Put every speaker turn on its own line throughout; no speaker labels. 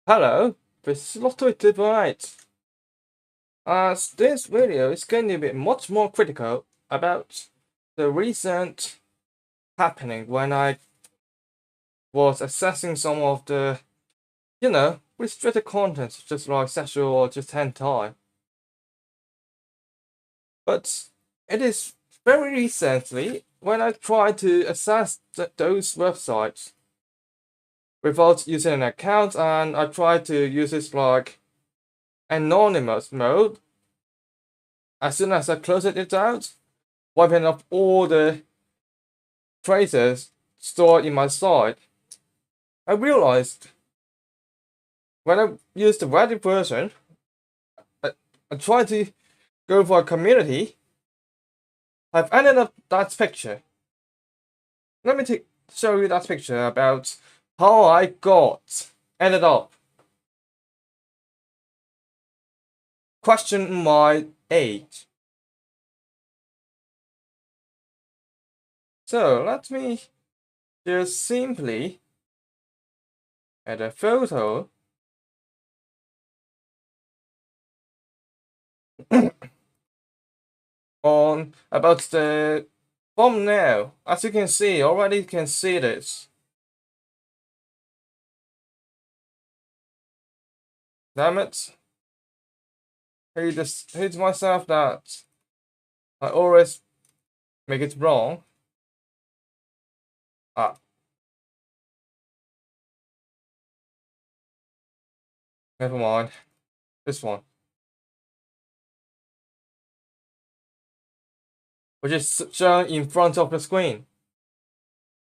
Hello, this is Lott with as this video is going to be much more critical about the recent happening when I was assessing some of the, restricted content, just like sexual or just hentai. But it is very recently when I tried to assess those websites without using an account, and I tried to use this like anonymous mode. As soon as I closed it out, wiping up all the traces stored in my site, I realized when I used the Reddit version, I tried to go for a community, I've ended up that picture. Let me show you that picture about how I ended up. Question my age. So let me just simply add a photo on about the thumbnail. As you can see, already you can see this. Damn it. I just hate myself that I always make it wrong. Never mind. This one. Which is shown in front of the screen.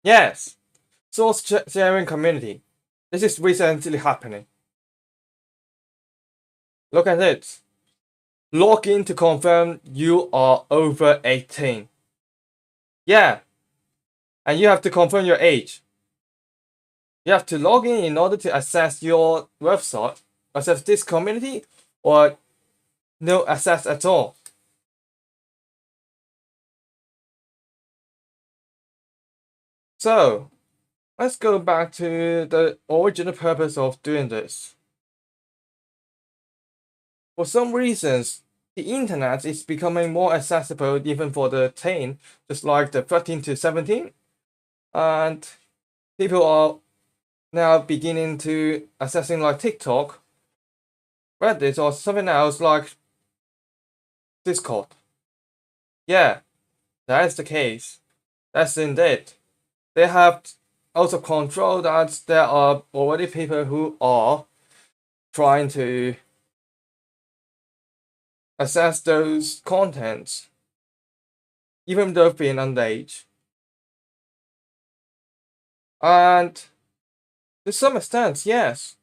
Yes! Source sharing community. This is recently happening. Look at it. Log in to confirm you are over 18. Yeah. And you have to confirm your age. You have to log in order to access your website, access this community, or no access at all. So, let's go back to the original purpose of doing this. For some reasons, the internet is becoming more accessible even for the teen, just like the 13 to 17. And people are now beginning to accessing like TikTok, Reddit, or something else like Discord. Yeah, that is the case. That's indeed. They have also control that there are already people who are trying to access those contents, even though being underage. And to some extent, yes,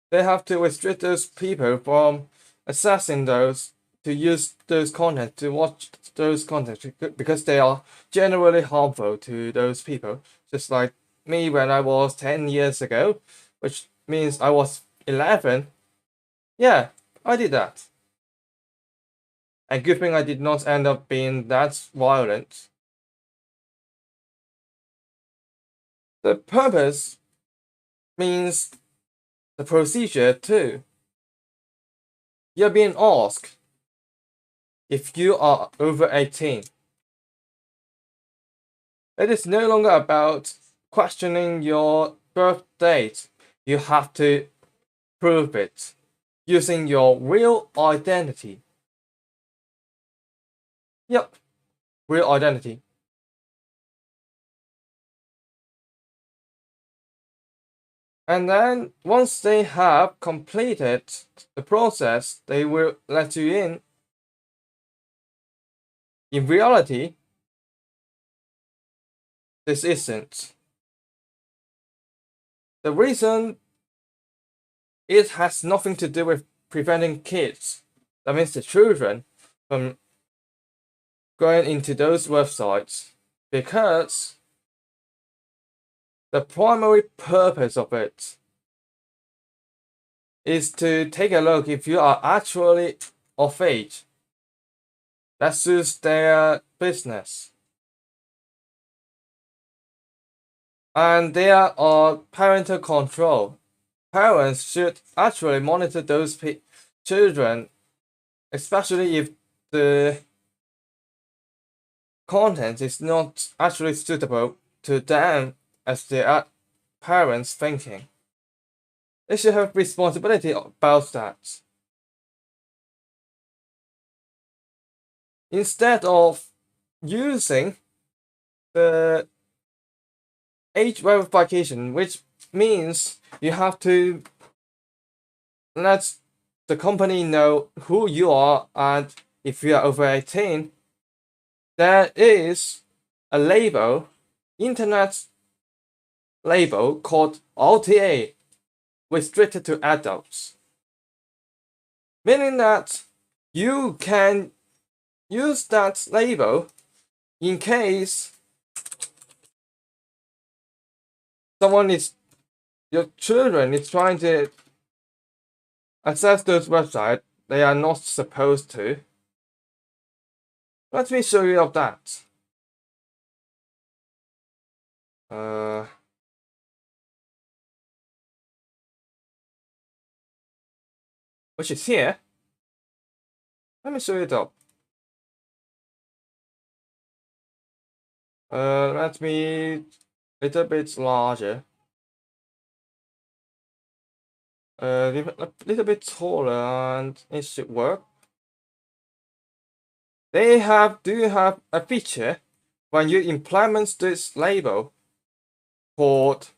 they have to restrict those people from accessing those, to use those content, to watch those content, because they are generally harmful to those people. Just like me when I was 10 years ago, which means I was 11. Yeah, I did that. And good thing I did not end up being that violent. The purpose means the procedure too. You're being asked if you are over 18. It is no longer about questioning your birth date. You have to prove it using your real identity. Yep, real identity. And then once they have completed the process, they will let you in. In reality, this isn't. The reason, it has nothing to do with preventing kids, that means the children, from going into those websites, because the primary purpose of it is to take a look if you are actually of age. That suits their business. And there are parental control. parents should actually monitor those children, especially if the content is not actually suitable to them as their parents thinking. They should have responsibility about that. Instead of using the age verification, which means you have to let the company know who you are, and if you are over 18, there is a label, internet label called RTA, restricted to adults. Meaning that you can use that label in case your children is trying to access those websites they are not supposed to. Let me show you of that. Which is here. Let me show you it up. Let me a little bit larger. A little bit taller, and it should work. They do have a feature when you implement this label called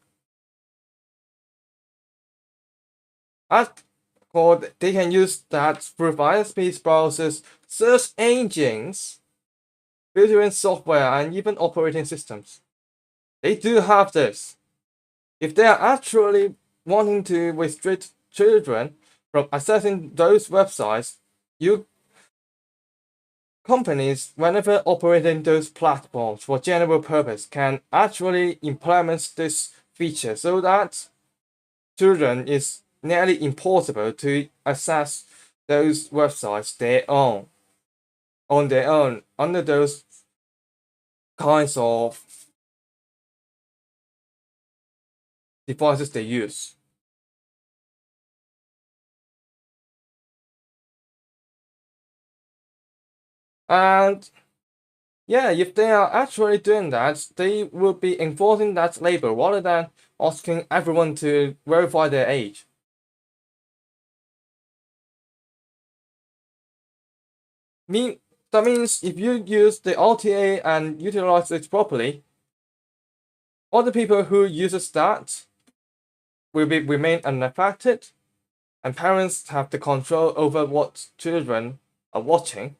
they can use that through ISPs, browsers, search engines, filtering software, and even operating systems. They do have this. If they are actually wanting to restrict children from accessing those websites, companies, whenever operating those platforms for general purpose, can actually implement this feature so that children is nearly impossible to access those websites on their own under those kinds of devices they use. And yeah, if they are actually doing that, they will be enforcing that label rather than asking everyone to verify their age. That means if you use the RTA and utilize it properly, other people who uses that will remain unaffected, and parents have the control over what children are watching.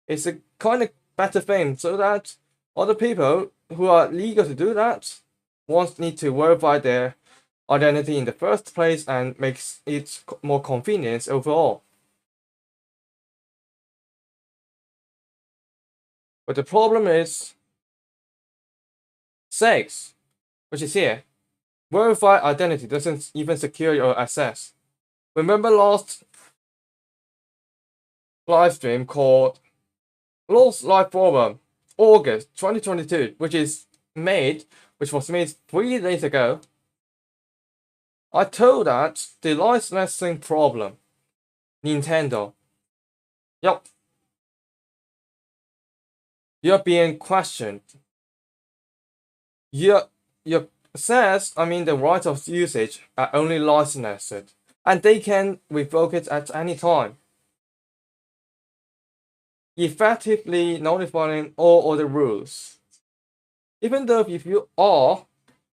It's a kind of better thing, so that other people who are legal to do that won't need to verify their identity in the first place, and makes it more convenient overall. But the problem is 6, which is here. Verified identity doesn't even secure your access. Remember last live stream called Lott's Liveforum, August 2022, which was made 3 days ago. I told that the licensing problem, Nintendo. Yup. You're being questioned. Your access, the right of usage, are only licensed, and they can revoke it at any time, effectively notifying all other rules. Even though if you are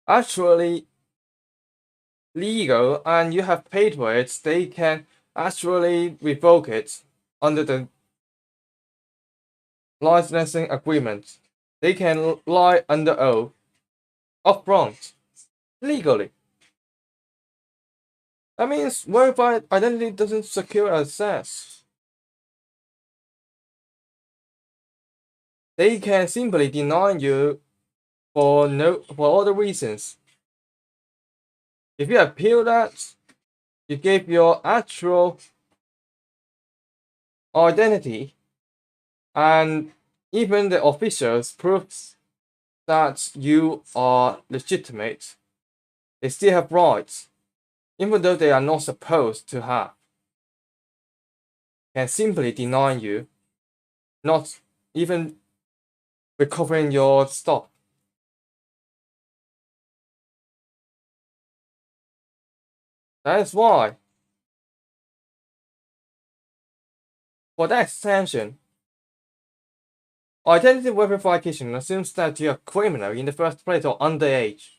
actually legal and you have paid for it, they can actually revoke it under the licensing agreement. They can lie under oath upfront legally. That means verified identity doesn't secure access. They can simply deny you for other reasons. If you appeal that, you give your actual identity, and even the officials proves that you are legitimate. they still have rights, even though they are not supposed to have, can simply deny you, not even recovering your stock. That is why, for that extension, identity verification assumes that you are criminal in the first place or underage.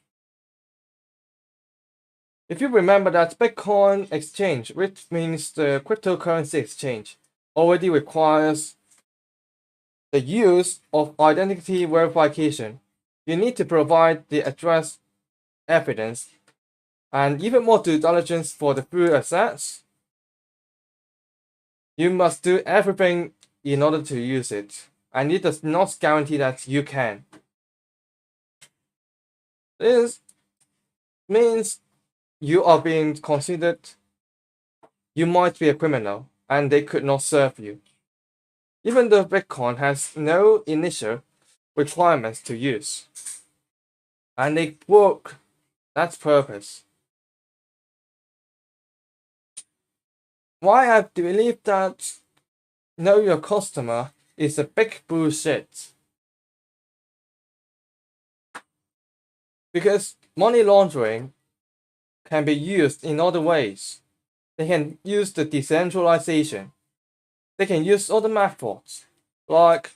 If you remember that Bitcoin exchange, which means the cryptocurrency exchange, already requires the use of identity verification, you need to provide the address evidence and even more due diligence for the full assets. You must do everything in order to use it, and it does not guarantee that you can. This means you are being considered, you might be a criminal, and they could not serve you. Even though Bitcoin has no initial requirements to use, and they work that purpose. Why I believe that know your customer is a big bullshit. Because money laundering can be used in other ways. They can use the decentralization. They can use other methods, like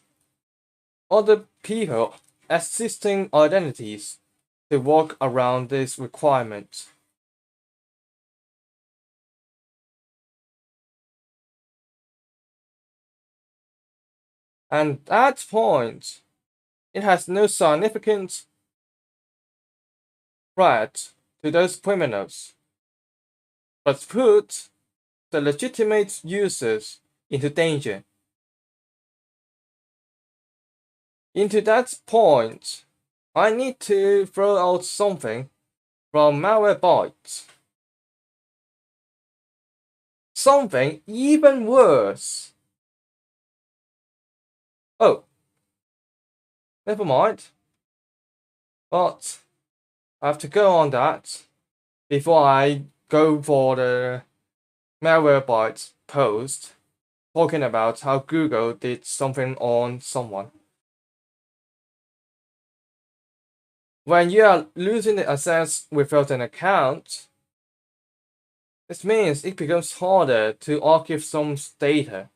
other people existing identities to work around this requirement. And at that point, it has no significant threat to those criminals, but put the legitimate users into danger. Into that point, I need to throw out something from Malwarebytes. Something even worse. Oh, never mind. But I have to go on that before I go for the Malwarebytes post talking about how Google did something on someone. When you are losing the access without an account, this means it becomes harder to archive some data.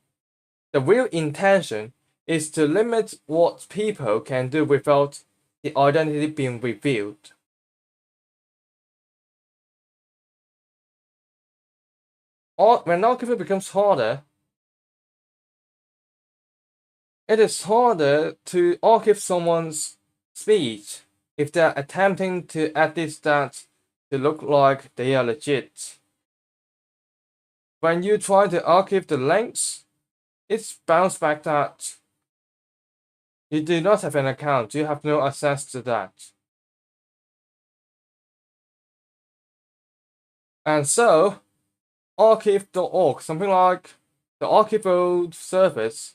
The real intention is to limit what people can do without the identity being revealed. When archiving becomes harder, it is harder to archive someone's speech if they're attempting to edit that to look like they are legit. When you try to archive the links, it's bounced back that you do not have an account, you have no access to that. And so, archive.org, something like the archival service,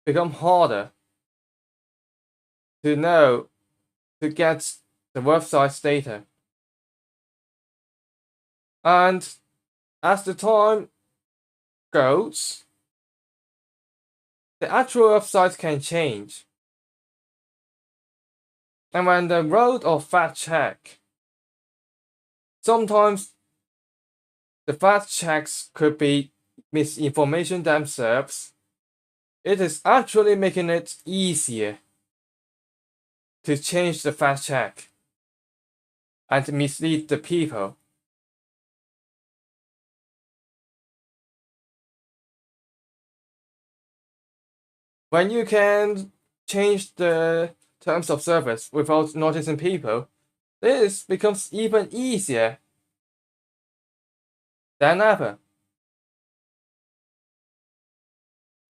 become harder to know to get the website's data. And as the time goes, the actual website can change. And when the road of fact check, sometimes the fact checks could be misinformation themselves. It is actually making it easier to change the fact check and mislead the people. When you can change the terms of service without noticing people, this becomes even easier than ever.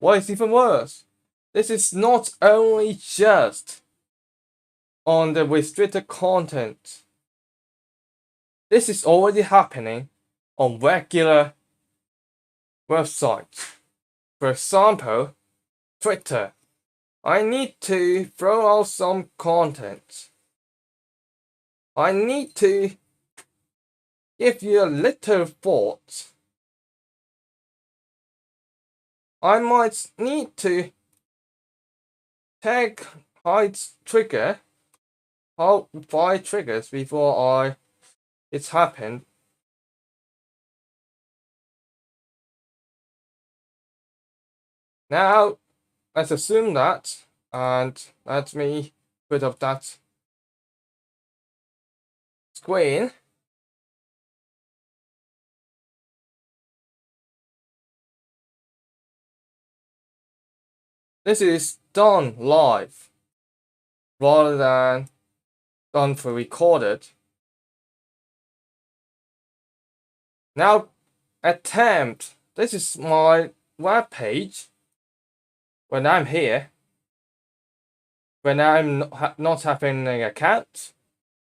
What is even worse, this is not only just on the restricted content. This is already happening on regular websites. For example, Twitter. I need to throw out some content. I need to give you a little thought, I might need to take hide trigger, hold 5 triggers before it's happened. Now, let's assume that, and let me put up that screen. This is done live rather than done for recorded. Now, attempt. This is my web page when I'm here. When I'm not having an account.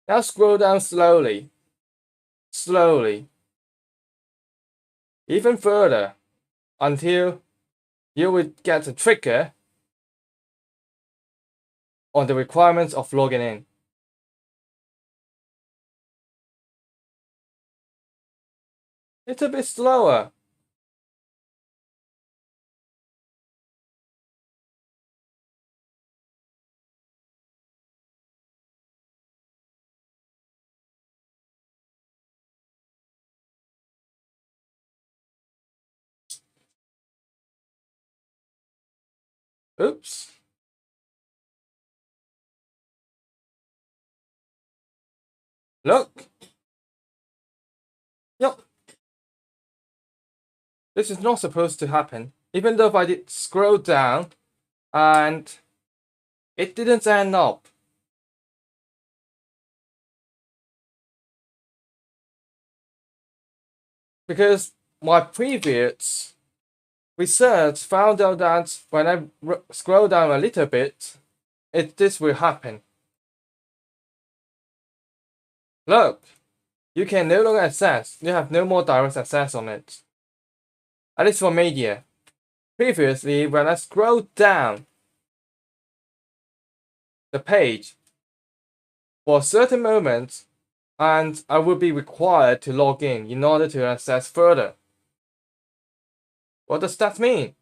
Now scroll down slowly. Slowly. Even further. Until you will get a trigger on the requirements of logging in. It's a bit slower. Oops. Look. Yep. This is not supposed to happen. Even though if I did scroll down and it didn't end up. Because my previous research found out that when I scroll down a little bit, this will happen. Look, you can no longer access. You have no more direct access on it. At least for media. Previously, when I scroll down the page for a certain moment, and I would be required to log in order to access further. What does that mean?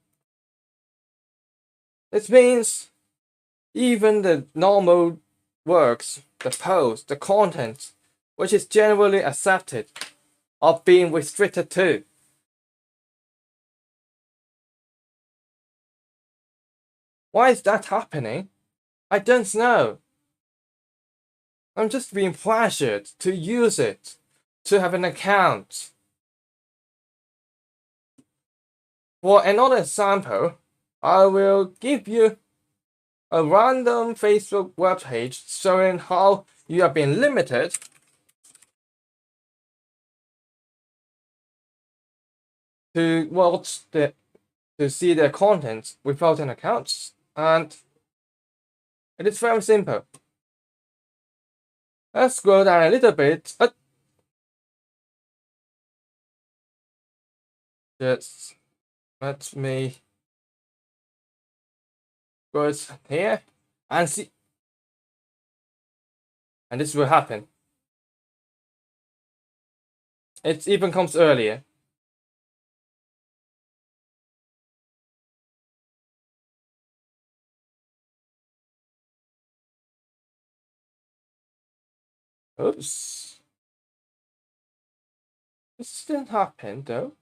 It means even the normal works, the post, the content, which is generally accepted, are being restricted too. Why is that happening? I don't know. I'm just being pressured to use it, to have an account. For another example, I will give you a random Facebook webpage showing how you are being limited to watch to see their content without an account, and it is very simple. Let's scroll down a little bit. Just let me go here and see, and this will happen. It even comes earlier. Oops. This didn't happen though.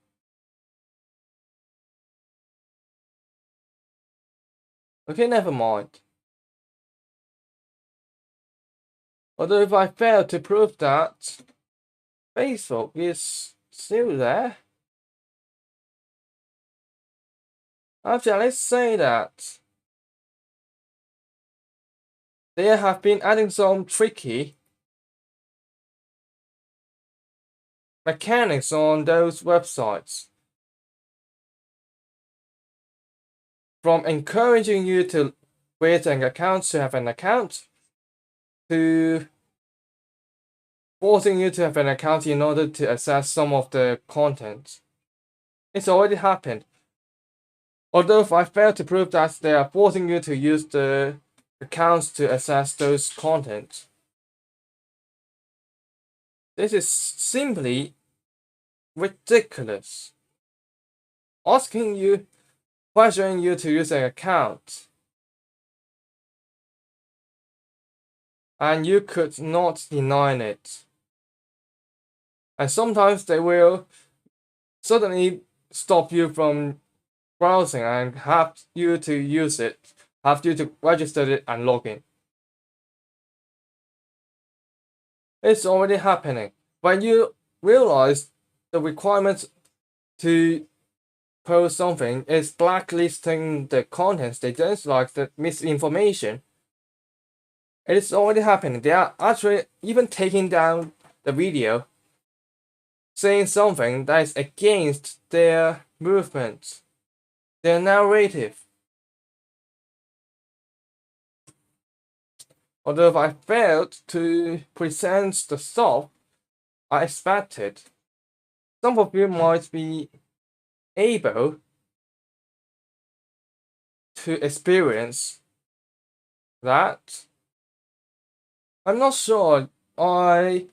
Okay, never mind. Although if I fail to prove that Facebook is still there, actually let's say that they have been adding some tricky mechanics on those websites. From encouraging you to create an account, to have an account, to forcing you to have an account in order to access some of the content. It's already happened. Although if I fail to prove that they are forcing you to use the accounts to access those content. This is simply ridiculous. Asking you, pressuring you to use an account, and you could not deny it. And sometimes they will suddenly stop you from browsing and have you to use it, have you to register it and log in. It's already happening. When you realize the requirement to post something is blacklisting the contents they don't like, the misinformation, it is already happening. They are actually even taking down the video, saying something that is against their movement, their narrative. Although if I failed to present the stuff I expected, some of you might be able to experience that. I'm not sure I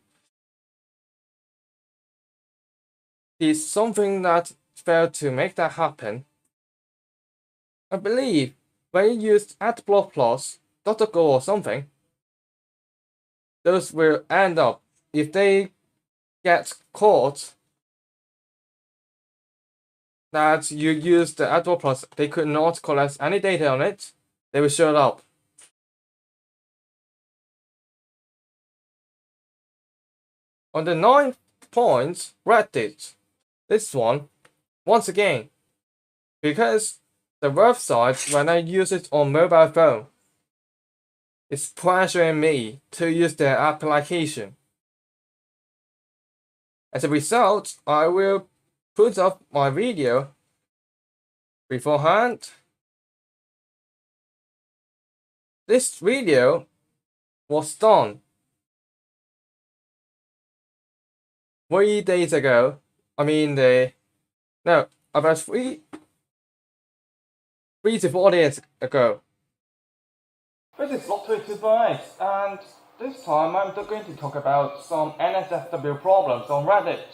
did something that failed to make that happen. I believe when you use @blockplus.go or something, those will end up, if they get caught that you use the @blockplus, they could not collect any data on it, they will shut up. On the 9th point, Reddit. This one, once again, because the website, when I use it on mobile phone, it's pressuring me to use their application. As a result, I will put up my video beforehand. This video was done 3 days ago. About 3 to 4 days ago. This is Lott 228, and this time I'm going to talk about some NSFW problems on Reddit.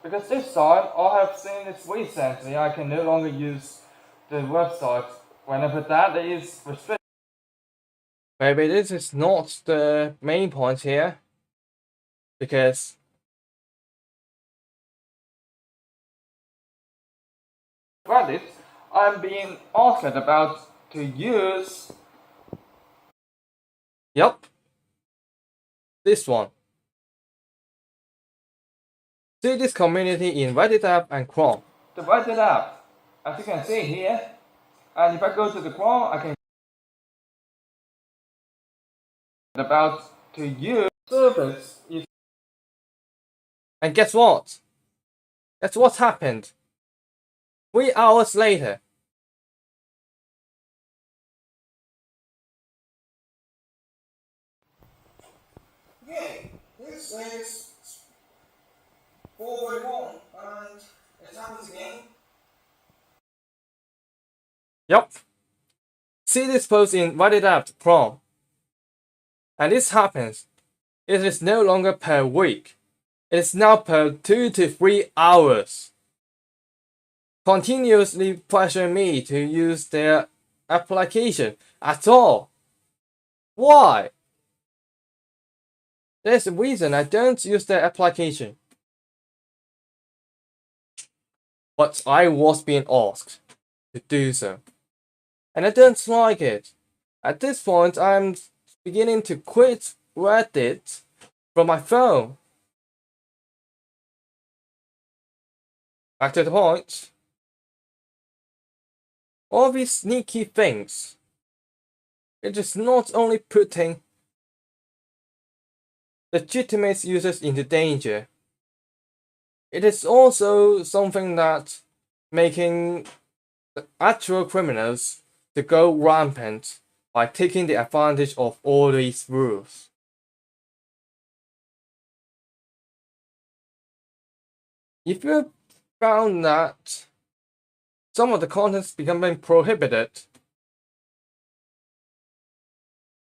Because this time I have seen this recently, I can no longer use the website whenever that is restricted. Maybe this is not the main point here, because Reddit, I'm being asked about to use, yep, this one. See this community in Reddit app and Chrome. The Reddit app, as you can see here, and if I go to the Chrome, I can about to use service. And guess what? That's what happened. 3 hours later. Okay, this is 4:41 and it happens again. Yep. See this post in Reddit app Chrome. And this happens. It is no longer per week. It is now per 2 to 3 hours. Continuously pressure me to use their application at all. Why? There's a reason I don't use their application. But I was being asked to do so. And I don't like it. At this point, I'm beginning to quit Reddit from my phone. Back to the point. All these sneaky things. It is not only putting legitimate users into danger. It is also something that making the actual criminals to go rampant by taking the advantage of all these rules. If you found that some of the contents becoming prohibited,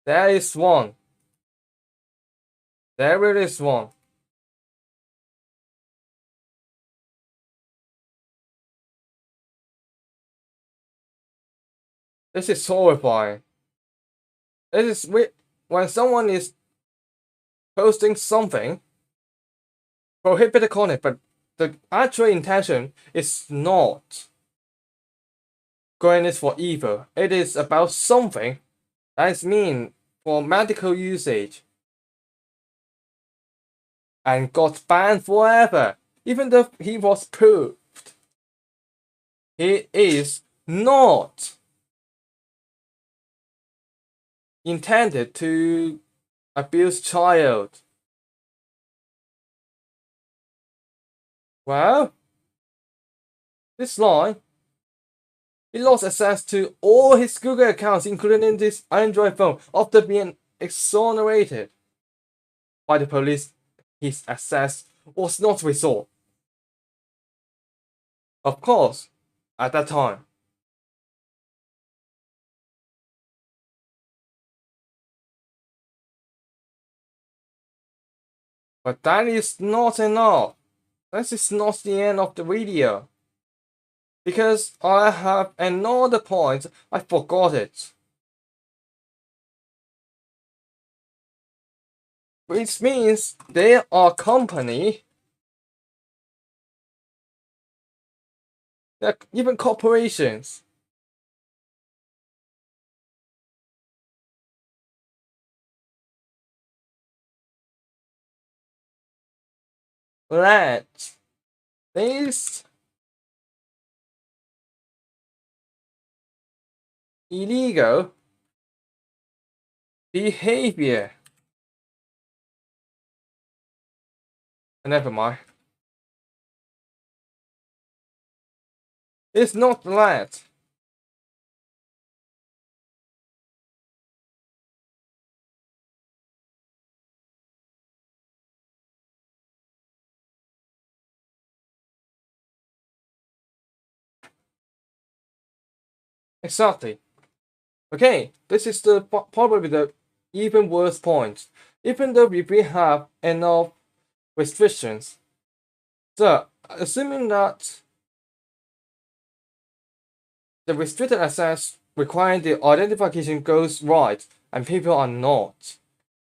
there is one. There really is one. This is horrifying. This is when someone is posting something, prohibited content, but the actual intention is not going this for evil. It is about something that is mean for medical usage and got banned forever, even though he was proved he is not intended to abuse child. Well, this line, he lost access to all his Google accounts, including this Android phone, after being exonerated by the police. His access was not resolved. Of course, at that time. But that is not enough. This is not the end of the video. Because I have another point, I forgot it. Which means they are company, they're even corporations. That is illegal behavior. Never mind. It's not that. Exactly. Okay, this is the probably the even worse point. Even though we have enough restrictions, so assuming that the restricted access requiring the identification goes right and people are not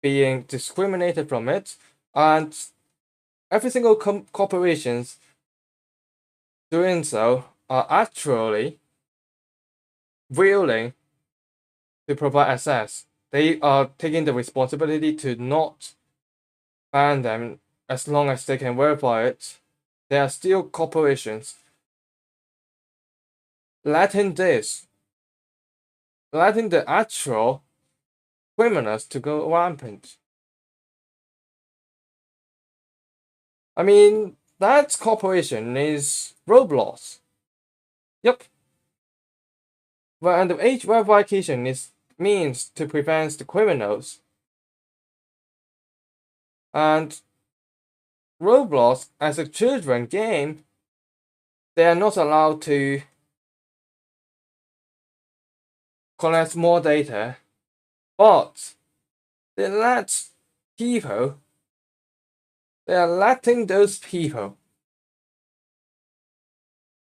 being discriminated from it, and every single corporations doing so are actually willing to provide access. They are taking the responsibility to not ban them as long as they can verify it. They are still corporations. Letting the actual criminals to go rampant. I mean, that corporation is Roblox. Yep. Well, and the age verification is means to prevent the criminals. And Roblox, as a children game, they are not allowed to collect more data, but they are letting those people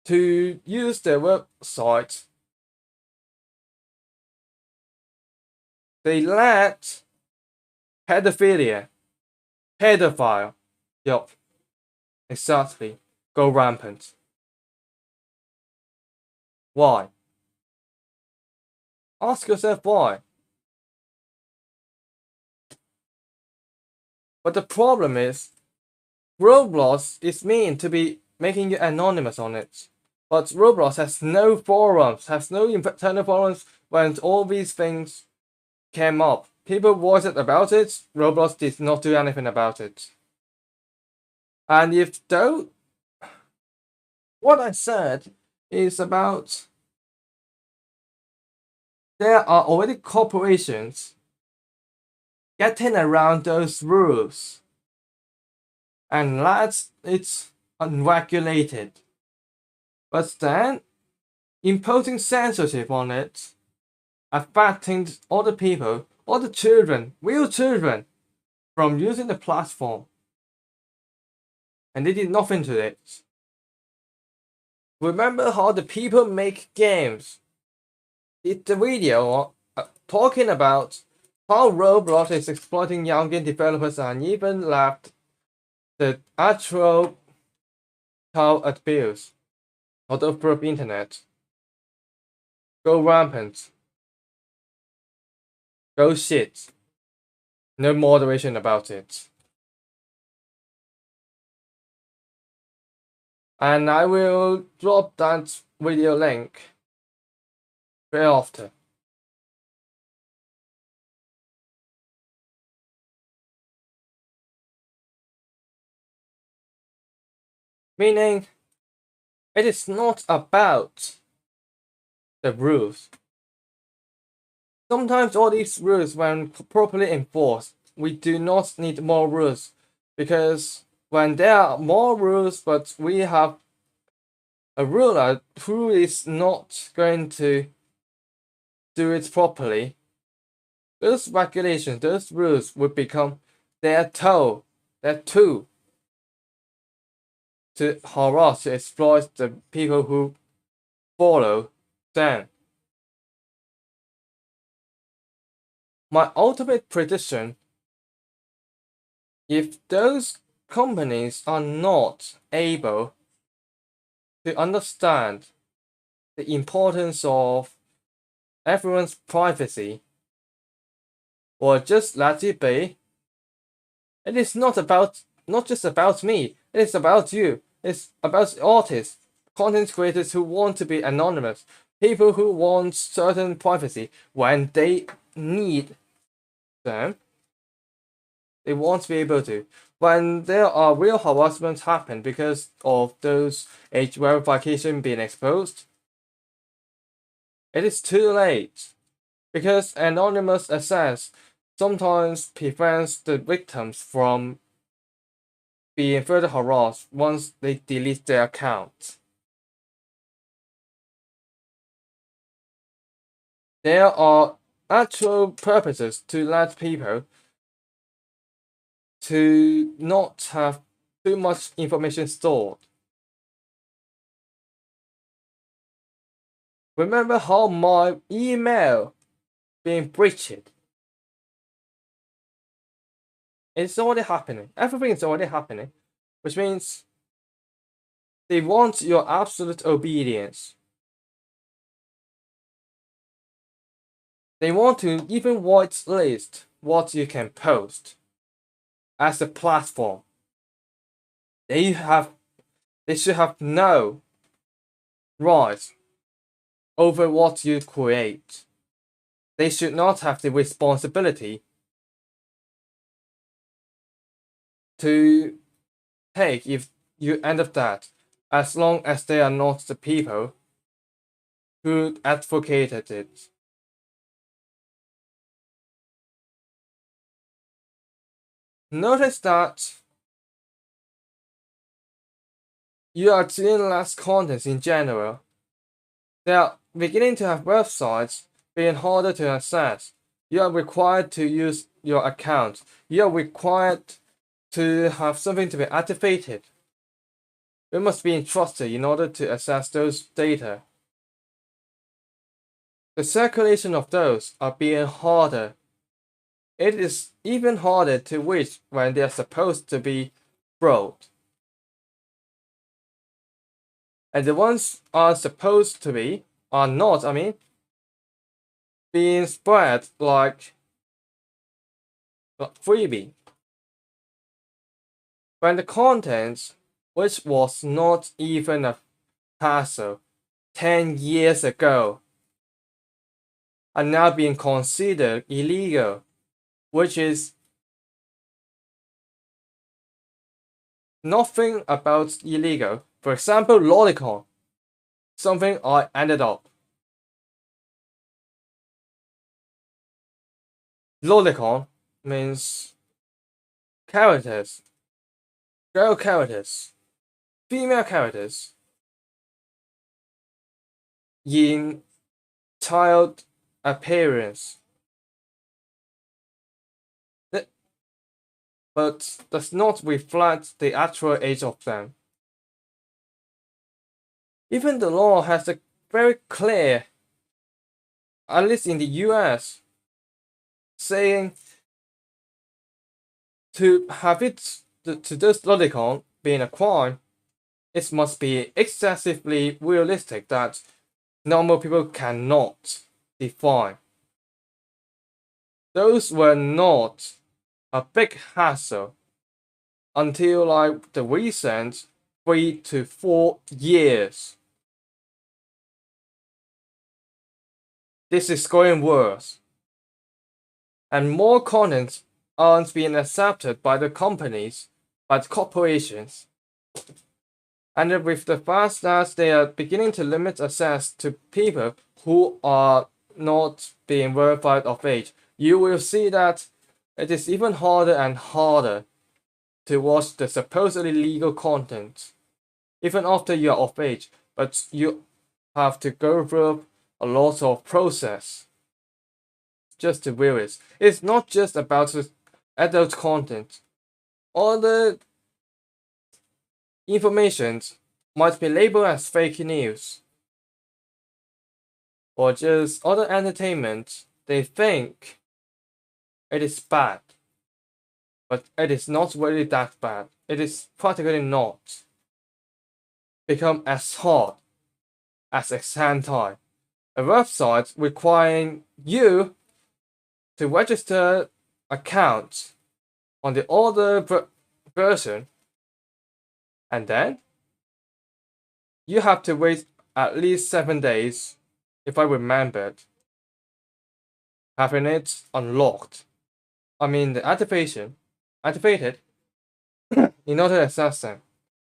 to use their website. They let pedophile, yup, exactly, go rampant. Why? Ask yourself why. But the problem is, Roblox is meant to be making you anonymous on it. But Roblox has no forums, has no internal forums when all these things came up. People voiced about it, Roblox did not do anything about it. And if though, what I said is about there are already corporations getting around those rules, and that's it's unregulated. But then imposing censorship on it, affecting other people, other children, real children, from using the platform, and they did nothing to it. Remember how the people make games It's a video talking about how Roblox is exploiting young game developers and even left the actual child abuse on the open internet go rampant, go shit, no moderation about it. And I will drop that video link very often. Meaning, it is not about the rules. Sometimes all these rules, when properly enforced, we do not need more rules, because when there are more rules but we have a ruler who is not going to do it properly, those regulations, those rules would become their tool to harass, to exploit the people who follow them. My ultimate prediction, if those companies are not able to understand the importance of everyone's privacy, or just let it be, it is not just about me, it is about you. It's about artists, content creators who want to be anonymous, people who want certain privacy when they need them. They want to be able to. When there are real harassments happen because of those age verification being exposed, it is too late. Because anonymous access sometimes prevents the victims from being further harassed once they delete their account. There are actual purposes to let people to not have too much information stored. Remember how my email being breached? It's already happening. Everything is already happening, which means they want your absolute obedience. They want to even whitelist what you can post as a platform. They should have no right over what you create. They should not have the responsibility to take if you end up that, as long as they are not the people who advocated it. Notice that you are seeing less content in general. They are beginning to have websites being harder to access. You are required to use your account. You are required to have something to be activated. You must be entrusted in order to access those data. The circulation of those are being harder. It is even harder to reach when they are supposed to be broad. And the ones are supposed to be, are not, being spread like freebie. When the contents, which was not even a hassle 10 years ago, are now being considered illegal, which is nothing about illegal. For example, lolicon, something I ended up. Lolicon means characters, girl characters, female characters in child appearance, but does not reflect the actual age of them. Even the law has a very clear at least in the US, saying to have it to this lolicon being a crime, it must be excessively realistic that normal people cannot define. Those were not a big hassle until like the recent 3 to 4 years. This is going worse, and more content aren't being accepted by the companies, by the corporations. And with the fact that they are beginning to limit access to people who are not being verified of age, you will see that it is even harder and harder to watch the supposedly legal content, even after you are of age, but you have to go through a lot of process just to view it. It's not just about the adult content. All the information might be labeled as fake news or just other entertainment. They think it is bad, but it is not really that bad. It is practically not become as hard as Exhentai, a website requiring you to register account on the older version, and then you have to wait at least 7 days, if I remembered, having it unlocked. I mean the activated in order to access them.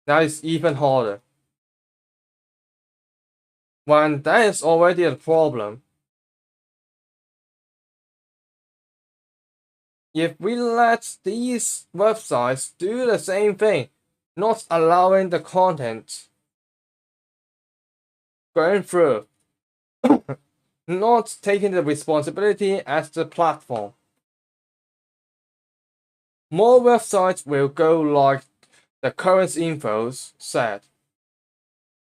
That is even harder. When that is already a problem, if we let these websites do the same thing, not allowing the content going through, not taking the responsibility as the platform, more websites will go like the current infos said.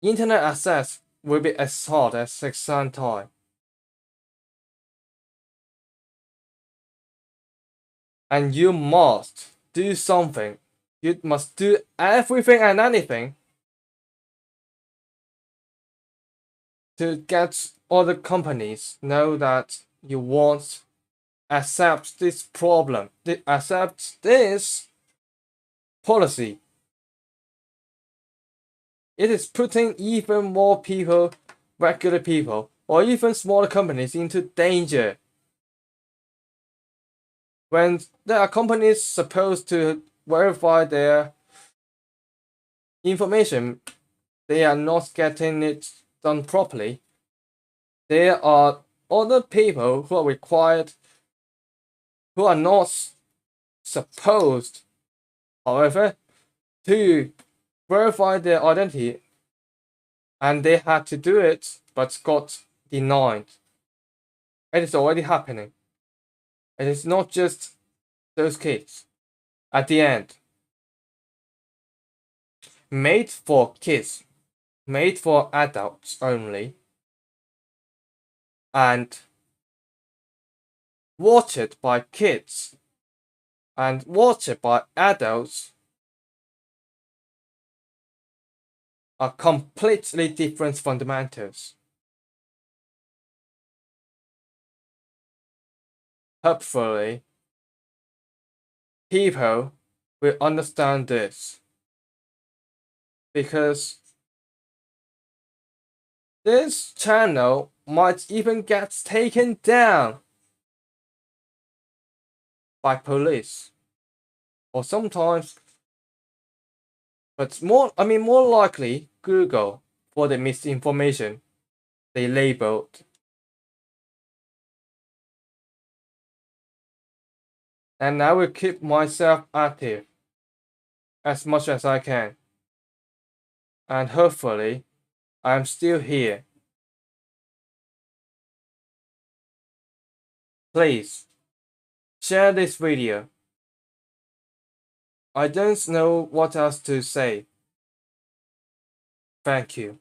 Internet access will be as hard as Exhentai. And you must do something. You must do everything and anything to get other companies know that you won't accept this problem, accept this policy. It is putting even more people, regular people, or even smaller companies into danger. When there are companies supposed to verify their information, they are not getting it done properly. There are other people who are required, who are not supposed, however, to verify their identity, and they had to do it but got denied. It is already happening. It is not just those kids. At the end, made for kids, made for adults only, and watched by kids and watched by adults are completely different fundamentals. Hopefully, people will understand this, because this channel might even get taken down by police, or sometimes, but more likely Google, for the misinformation they labeled. And I will keep myself active as much as I can. And hopefully, I'm still here. Please, share this video. I don't know what else to say. Thank you.